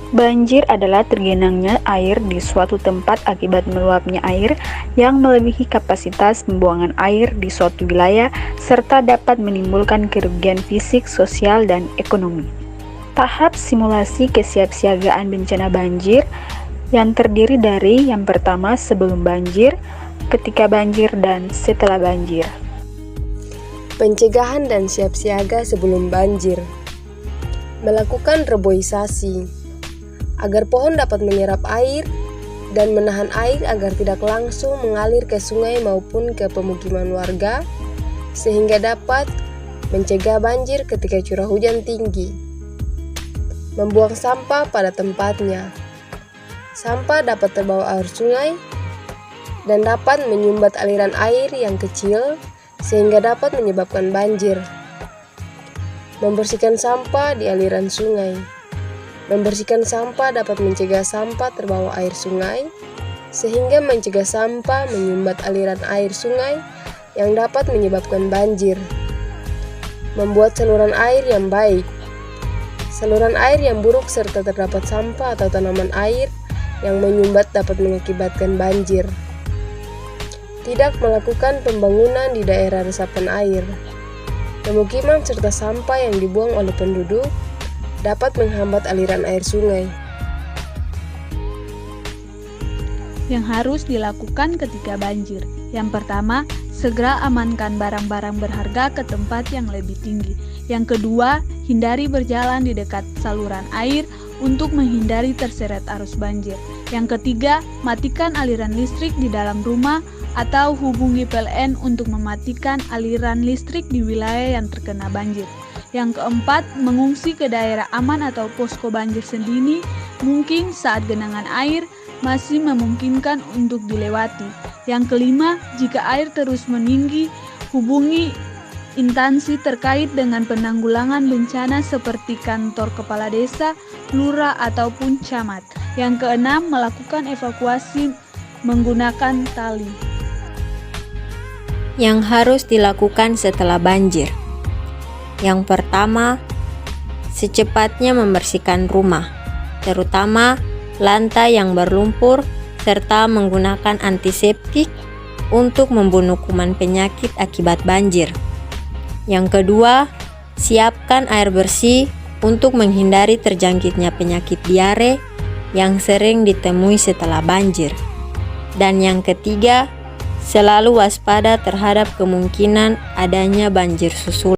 Banjir adalah tergenangnya air di suatu tempat akibat meluapnya air yang melebihi kapasitas pembuangan air di suatu wilayah serta dapat menimbulkan kerugian fisik, sosial, dan ekonomi. Tahap simulasi kesiapsiagaan bencana banjir yang terdiri dari yang pertama sebelum banjir, ketika banjir, dan setelah banjir. Pencegahan dan siap siaga sebelum banjir. Melakukan reboisasi agar pohon dapat menyerap air dan menahan air agar tidak langsung mengalir ke sungai maupun ke pemukiman warga, sehingga dapat mencegah banjir ketika curah hujan tinggi. Membuang sampah pada tempatnya. Sampah dapat terbawa arus sungai dan dapat menyumbat aliran air yang kecil sehingga dapat menyebabkan banjir. Membersihkan sampah di aliran sungai. Membersihkan sampah dapat mencegah sampah terbawa air sungai, sehingga mencegah sampah menyumbat aliran air sungai yang dapat menyebabkan banjir. Membuat saluran air yang baik. Saluran air yang buruk serta terdapat sampah atau tanaman air yang menyumbat dapat mengakibatkan banjir. Tidak melakukan pembangunan di daerah resapan air. Pemukiman serta sampah yang dibuang oleh penduduk dapat menghambat aliran air sungai. Yang harus dilakukan ketika banjir. Yang pertama, segera amankan barang-barang berharga ke tempat yang lebih tinggi. Yang kedua, hindari berjalan di dekat saluran air untuk menghindari terseret arus banjir. Yang ketiga, matikan aliran listrik di dalam rumah atau hubungi PLN untuk mematikan aliran listrik di wilayah yang terkena banjir. Yang keempat, mengungsi ke daerah aman atau posko banjir sendiri mungkin saat genangan air masih memungkinkan untuk dilewati. Yang kelima, jika air terus meninggi, hubungi instansi terkait dengan penanggulangan bencana seperti kantor kepala desa, lurah, ataupun camat. Yang keenam, melakukan evakuasi menggunakan tali. Yang harus dilakukan setelah banjir. Yang pertama, secepatnya membersihkan rumah, terutama lantai yang berlumpur, serta menggunakan antiseptik untuk membunuh kuman penyakit akibat banjir. Yang kedua, siapkan air bersih untuk menghindari terjangkitnya penyakit diare yang sering ditemui setelah banjir. Dan yang ketiga, selalu waspada terhadap kemungkinan adanya banjir susulan.